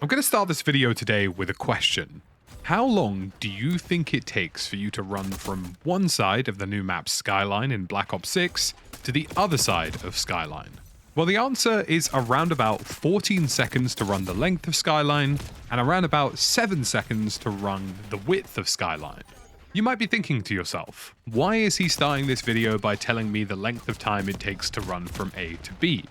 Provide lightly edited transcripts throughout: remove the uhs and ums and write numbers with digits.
I'm going to start this video today with a question. How long do you think it takes for you to run from one side of the new map Skyline in Black Ops 6 to the other side of Skyline? Well, the answer is around about 14 seconds to run the length of Skyline, and around about 7 seconds to run the width of Skyline. You might be thinking to yourself, why is he starting this video by telling me the length of time it takes to run from A to B?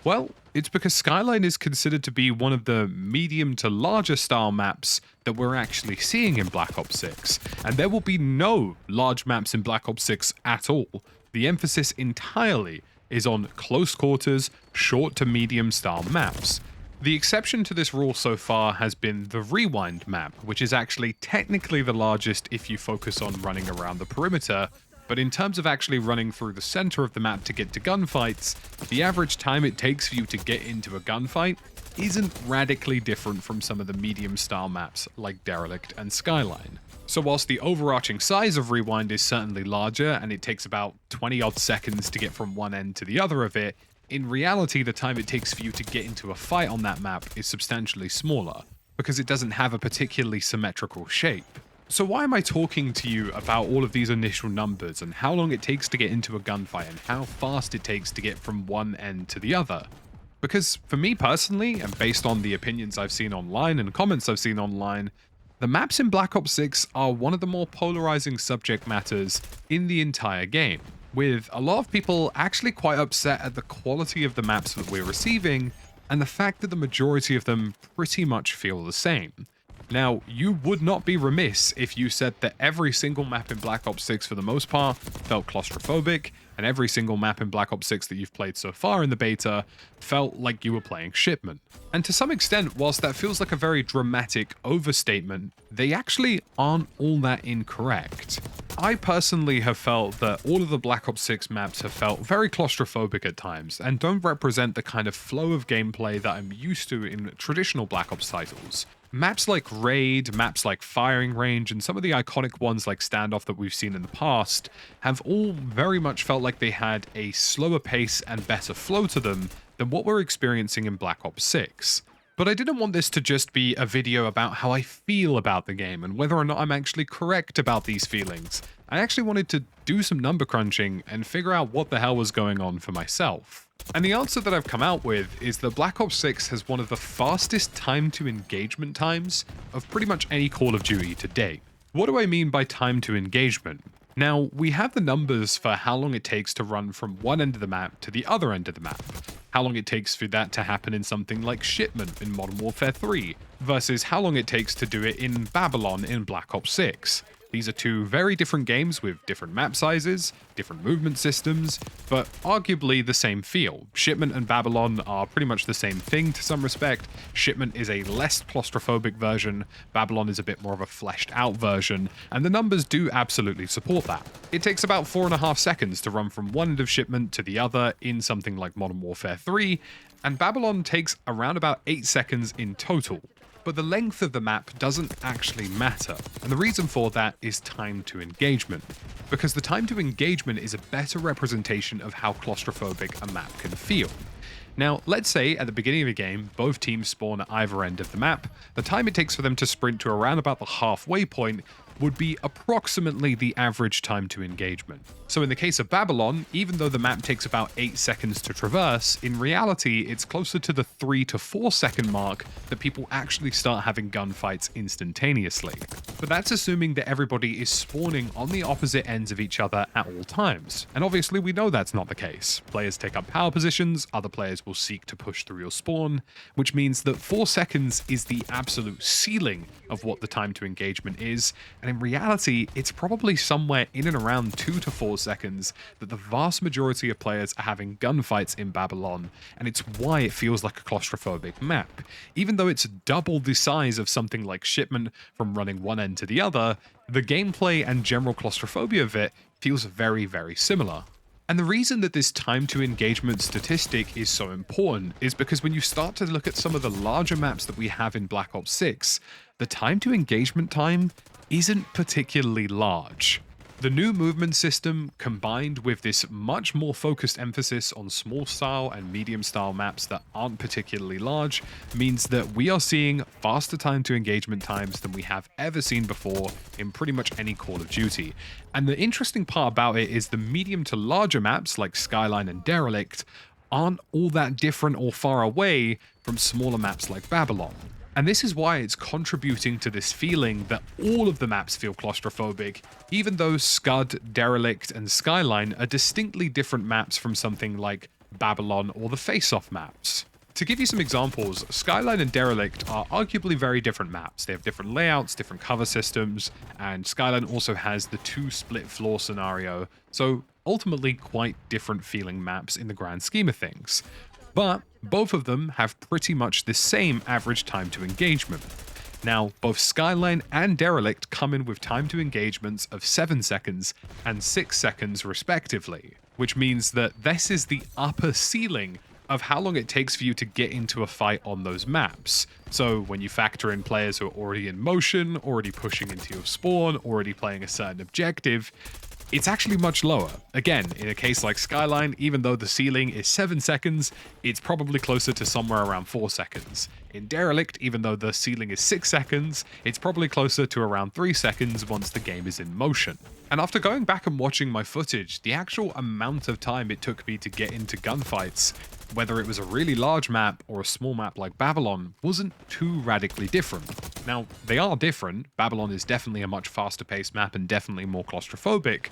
Well, it's because Skyline is considered to be one of the medium to larger style maps that we're actually seeing in Black Ops 6, and there will be no large maps in Black Ops 6 at all. The emphasis entirely is on close quarters, short to medium style maps. The exception to this rule so far has been the Rewind map, which is actually technically the largest if you focus on running around the perimeter, but in terms of actually running through the center of the map to get to gunfights, the average time it takes for you to get into a gunfight isn't radically different from some of the medium style maps like Derelict and Skyline. So whilst the overarching size of Rewind is certainly larger and it takes about 20 odd seconds to get from one end to the other of it, in reality the time it takes for you to get into a fight on that map is substantially smaller, because it doesn't have a particularly symmetrical shape. So why am I talking to you about all of these initial numbers and how long it takes to get into a gunfight and how fast it takes to get from one end to the other? Because for me personally, and based on the opinions I've seen online and comments I've seen online, the maps in Black Ops 6 are one of the more polarizing subject matters in the entire game, with a lot of people actually quite upset at the quality of the maps that we're receiving and the fact that the majority of them pretty much feel the same. Now, you would not be remiss if you said that every single map in Black Ops 6 for the most part felt claustrophobic, and every single map in Black Ops 6 that you've played so far in the beta felt like you were playing Shipment. And to some extent, whilst that feels like a very dramatic overstatement, they actually aren't all that incorrect. I personally have felt that all of the Black Ops 6 maps have felt very claustrophobic at times, and don't represent the kind of flow of gameplay that I'm used to in traditional Black Ops titles. Maps like Raid, maps like Firing Range, and some of the iconic ones like Standoff that we've seen in the past have all very much felt like they had a slower pace and better flow to them than what we're experiencing in Black Ops 6. But I didn't want this to just be a video about how I feel about the game and whether or not I'm actually correct about these feelings. I actually wanted to do some number crunching and figure out what the hell was going on for myself. And the answer that I've come out with is that Black Ops 6 has one of the fastest time to engagement times of pretty much any Call of Duty to date. What do I mean by time to engagement? Now, we have the numbers for how long it takes to run from one end of the map to the other end of the map, how long it takes for that to happen in something like Shipment in Modern Warfare 3, versus how long it takes to do it in Babylon in Black Ops 6. These are two very different games with different map sizes, different movement systems, but arguably the same feel. Shipment and Babylon are pretty much the same thing to some respect. Shipment is a less claustrophobic version, Babylon is a bit more of a fleshed out version, and the numbers do absolutely support that. It takes about 4.5 seconds to run from one end of Shipment to the other in something like Modern Warfare 3, and Babylon takes around about 8 seconds in total. But the length of the map doesn't actually matter, and the reason for that is time to engagement, because the time to engagement is a better representation of how claustrophobic a map can feel. Now, let's say at the beginning of a game, both teams spawn at either end of the map. The time it takes for them to sprint to around about the halfway point would be approximately the average time to engagement. So in the case of Babylon, even though the map takes about 8 seconds to traverse, in reality it's closer to the 3 to 4 second mark that people actually start having gunfights instantaneously. But that's assuming that everybody is spawning on the opposite ends of each other at all times. And obviously we know that's not the case. Players take up power positions, other players will seek to push through your spawn, which means that 4 seconds is the absolute ceiling of what the time to engagement is, and in reality, it's probably somewhere in and around 2 to 4 seconds that the vast majority of players are having gunfights in Babylon, and it's why it feels like a claustrophobic map. Even though it's double the size of something like Shipment from running one end to the other, the gameplay and general claustrophobia of it feels very, very similar. And the reason that this time to engagement statistic is so important is because when you start to look at some of the larger maps that we have in Black Ops 6, the time to engagement time isn't particularly large. The new movement system, combined with this much more focused emphasis on small style and medium style maps that aren't particularly large, means that we are seeing faster time to engagement times than we have ever seen before in pretty much any Call of Duty. And the interesting part about it is the medium to larger maps like Skyline and Derelict aren't all that different or far away from smaller maps like Babylon. And this is why it's contributing to this feeling that all of the maps feel claustrophobic, even though Scud, Derelict, and Skyline are distinctly different maps from something like Babylon or the Faceoff maps. To give you some examples, Skyline and Derelict are arguably very different maps. They have different layouts, different cover systems, and Skyline also has the 2 split floor scenario, so ultimately quite different feeling maps in the grand scheme of things. But both of them have pretty much the same average time to engagement. Now, both Skyline and Derelict come in with time to engagements of 7 seconds and 6 seconds respectively, which means that this is the upper ceiling of how long it takes for you to get into a fight on those maps. So when you factor in players who are already in motion, already pushing into your spawn, already playing a certain objective, it's actually much lower. Again, in a case like Skyline, even though the ceiling is 7 seconds, it's probably closer to somewhere around 4 seconds. In Derelict, even though the ceiling is 6 seconds, it's probably closer to around 3 seconds once the game is in motion. And after going back and watching my footage, the actual amount of time it took me to get into gunfights, whether it was a really large map or a small map like Babylon, wasn't too radically different. Now, they are different. Babylon is definitely a much faster paced map and definitely more claustrophobic,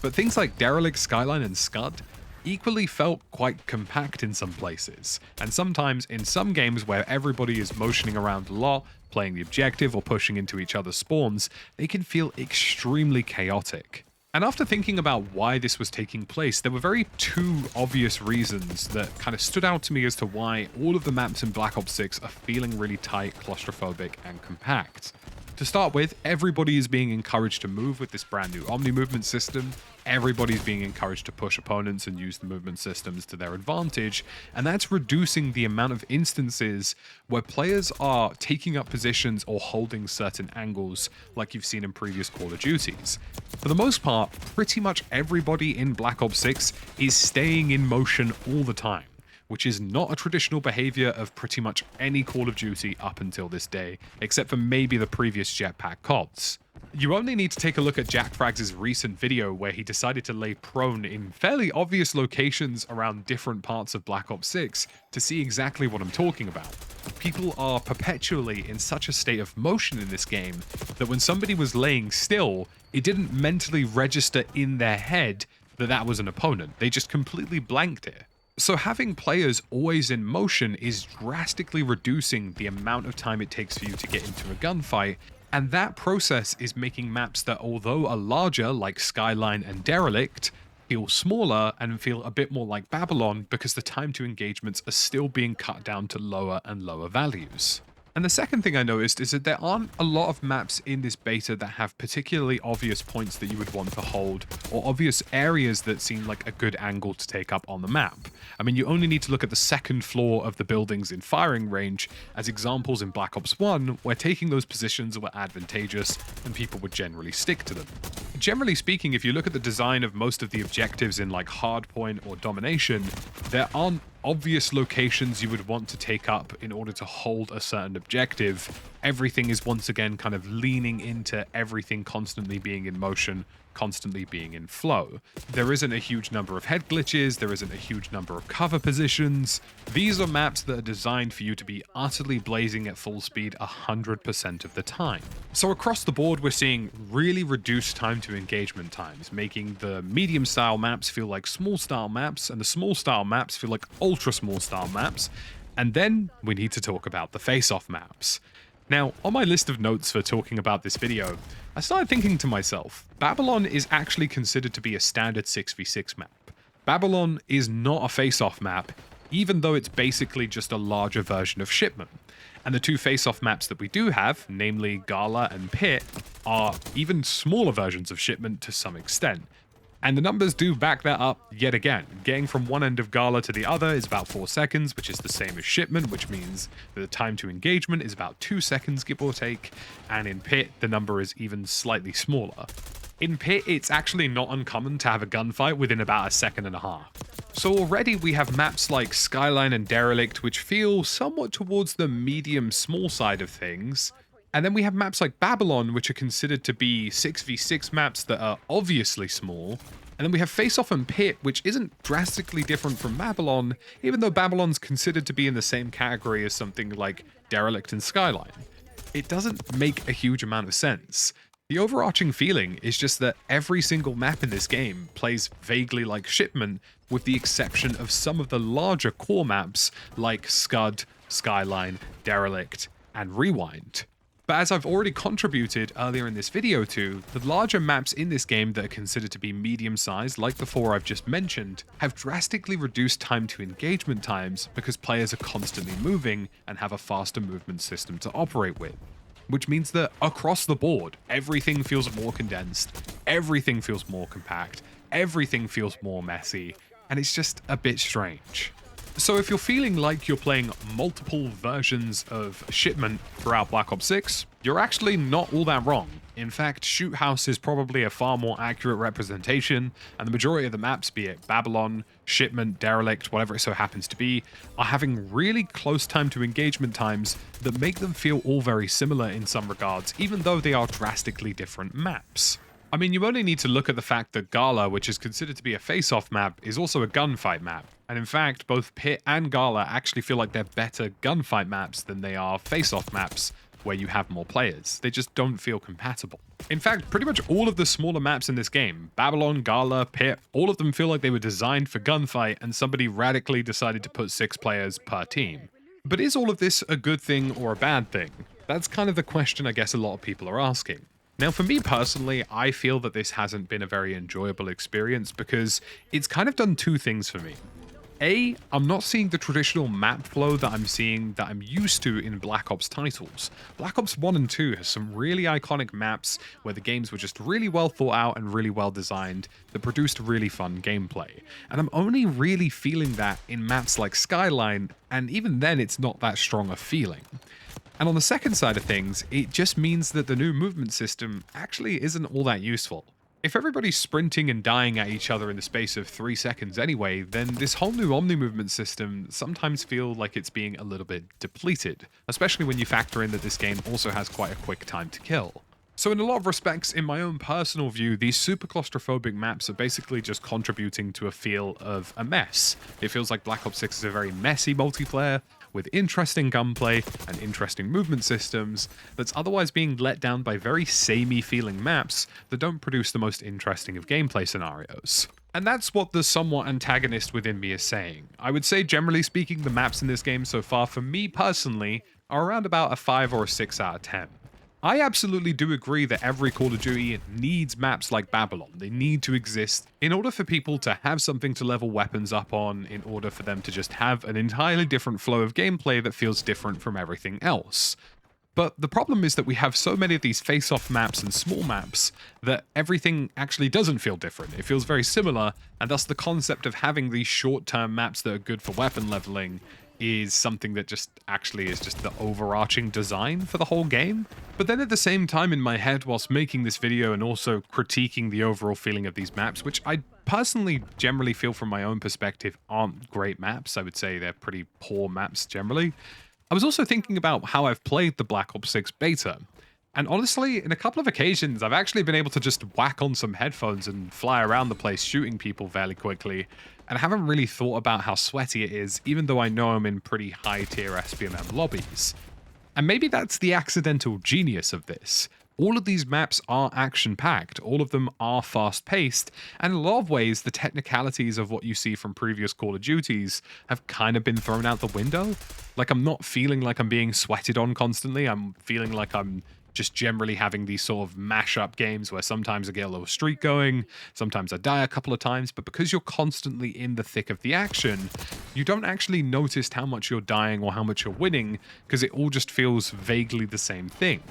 but things like Derelict, Skyline, and Scud equally felt quite compact in some places, and sometimes in some games where everybody is motioning around a lot, playing the objective or pushing into each other's spawns, they can feel extremely chaotic. And after thinking about why this was taking place, there were two obvious reasons that kind of stood out to me as to why all of the maps in Black Ops 6 are feeling really tight, claustrophobic, and compact. To start with, everybody is being encouraged to move with this brand new Omni movement system. Everybody's being encouraged to push opponents and use the movement systems to their advantage, and that's reducing the amount of instances where players are taking up positions or holding certain angles like you've seen in previous Call of Duties. For the most part, pretty much everybody in Black Ops 6 is staying in motion all the time, which is not a traditional behavior of pretty much any Call of Duty up until this day, except for maybe the previous jetpack CODs. You only need to take a look at Jack Frags' recent video where he decided to lay prone in fairly obvious locations around different parts of Black Ops 6 to see exactly what I'm talking about. People are perpetually in such a state of motion in this game that when somebody was laying still, it didn't mentally register in their head that that was an opponent. They just completely blanked it. So having players always in motion is drastically reducing the amount of time it takes for you to get into a gunfight, and that process is making maps that, although are larger like Skyline and Derelict, feel smaller and feel a bit more like Babylon because the time to engagements are still being cut down to lower and lower values. And the second thing I noticed is that there aren't a lot of maps in this beta that have particularly obvious points that you would want to hold, or obvious areas that seem like a good angle to take up on the map. I mean, you only need to look at the second floor of the buildings in firing range as examples in Black Ops 1, where taking those positions were advantageous and people would generally stick to them. Generally speaking, if you look at the design of most of the objectives in like Hardpoint or Domination, there aren't obvious locations you would want to take up in order to hold a certain objective. Everything is once again kind of leaning into everything constantly being in motion, constantly being in flow. There isn't a huge number of head glitches, there isn't a huge number of cover positions. These are maps that are designed for you to be utterly blazing at full speed 100% of the time. So across the board, we're seeing really reduced time to engagement times, making the medium style maps feel like small style maps, and the small style maps feel like ultra small style maps. And then we need to talk about the face-off maps. Now, on my list of notes for talking about this video, I started thinking to myself, Babylon is actually considered to be a standard 6v6 map. Babylon is not a face-off map, even though it's basically just a larger version of Shipment. And the two face-off maps that we do have, namely Gala and Pit, are even smaller versions of Shipment to some extent. And the numbers do back that up yet again. Getting from one end of Gala to the other is about 4 seconds, which is the same as Shipment, which means that the time to engagement is about 2 seconds, give or take. And in Pit, the number is even slightly smaller. In Pit, it's actually not uncommon to have a gunfight within about a second and a half. So already we have maps like Skyline and Derelict, which feel somewhat towards the medium-small side of things. And then we have maps like Babylon, which are considered to be 6v6 maps that are obviously small. And then we have Faceoff and Pit, which isn't drastically different from Babylon, even though Babylon's considered to be in the same category as something like Derelict and Skyline. It doesn't make a huge amount of sense. The overarching feeling is just that every single map in this game plays vaguely like Shipment, with the exception of some of the larger core maps like Scud, Skyline, Derelict, and Rewind. But as I've already contributed earlier in this video to, the larger maps in this game that are considered to be medium-sized, like the 4 I've just mentioned, have drastically reduced time to engagement times because players are constantly moving and have a faster movement system to operate with. Which means that across the board, everything feels more condensed, everything feels more compact, everything feels more messy, and it's just a bit strange. So if you're feeling like you're playing multiple versions of Shipment throughout Black Ops 6, you're actually not all that wrong. In fact, Shoot House is probably a far more accurate representation, and the majority of the maps, be it Babylon, Shipment, Derelict, whatever it so happens to be, are having really close time to engagement times that make them feel all very similar in some regards, even though they are drastically different maps. I mean, you only need to look at the fact that Gala, which is considered to be a face-off map, is also a gunfight map. And in fact, both Pit and Gala actually feel like they're better gunfight maps than they are face-off maps, where you have more players. They just don't feel compatible. In fact, pretty much all of the smaller maps in this game, Babylon, Gala, Pit, all of them feel like they were designed for gunfight and somebody radically decided to put 6 players per team. But is all of this a good thing or a bad thing? That's kind of the question I guess a lot of people are asking. Now, for me personally, I feel that this hasn't been a very enjoyable experience because it's kind of done 2 things for me. A, I'm not seeing the traditional map flow that I'm used to in Black Ops titles. Black Ops 1 and 2 has some really iconic maps where the games were just really well thought out and really well designed that produced really fun gameplay. And I'm only really feeling that in maps like Skyline, and even then it's not that strong a feeling. And on the second side of things, it just means that the new movement system actually isn't all that useful. If everybody's sprinting and dying at each other in the space of 3 seconds anyway, then this whole new omni-movement system sometimes feels like it's being a little bit depleted, especially when you factor in that this game also has quite a quick time to kill. So in a lot of respects, in my own personal view, these super claustrophobic maps are basically just contributing to a feel of a mess. It feels like Black Ops 6 is a very messy multiplayer, with interesting gunplay and interesting movement systems that's otherwise being let down by very samey feeling maps that don't produce the most interesting of gameplay scenarios. And that's what the somewhat antagonist within me is saying. I would say, generally speaking, the maps in this game so far, for me personally, are around about a 5 or a 6 out of 10. I absolutely do agree that every Call of Duty needs maps like Babylon. They need to exist in order for people to have something to level weapons up on, in order for them to just have an entirely different flow of gameplay that feels different from everything else. But the problem is that we have so many of these face-off maps and small maps that everything actually doesn't feel different. It feels very similar, and thus the concept of having these short-term maps that are good for weapon leveling is something that just actually is just the overarching design for the whole game. But then at the same time in my head, whilst making this video and also critiquing the overall feeling of these maps, which I personally generally feel from my own perspective aren't great maps, I would say they're pretty poor maps generally, I was also thinking about how I've played the Black Ops 6 beta. And honestly, in a couple of occasions, I've actually been able to just whack on some headphones and fly around the place shooting people fairly quickly, and I haven't really thought about how sweaty it is, even though I know I'm in pretty high-tier SPMM lobbies. And maybe that's the accidental genius of this. All of these maps are action-packed, all of them are fast-paced, and in a lot of ways, the technicalities of what you see from previous Call of Duties have kind of been thrown out the window. Like, I'm not feeling like I'm being sweated on constantly, I'm feeling like I'm just generally having these sort of mash-up games where sometimes I get a little streak going, sometimes I die a couple of times, but because you're constantly in the thick of the action, you don't actually notice how much you're dying or how much you're winning, because it all just feels vaguely the same thing.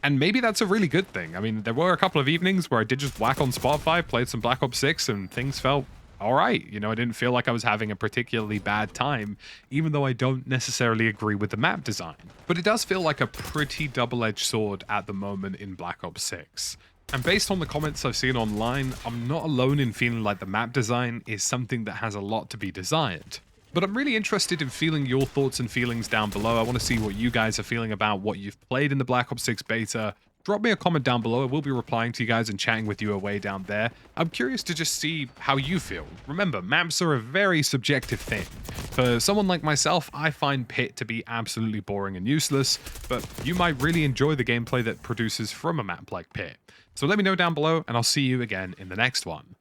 And maybe that's a really good thing. I mean, there were a couple of evenings where I did just whack on Spotify, played some Black Ops 6, and things felt all right. You know, I didn't feel like I was having a particularly bad time, even though I don't necessarily agree with the map design. But it does feel like a pretty double-edged sword at the moment in Black Ops 6. And based on the comments I've seen online, I'm not alone in feeling like the map design is something that has a lot to be desired. But I'm really interested in feeling your thoughts and feelings down below. I want to see what you guys are feeling about what you've played in the Black Ops 6 beta. Drop me a comment down below. I will be replying to you guys and chatting with you away down there. I'm curious to just see how you feel. Remember, maps are a very subjective thing. For someone like myself, I find Pit to be absolutely boring and useless, but you might really enjoy the gameplay that produces from a map like Pit. So let me know down below, and I'll see you again in the next one.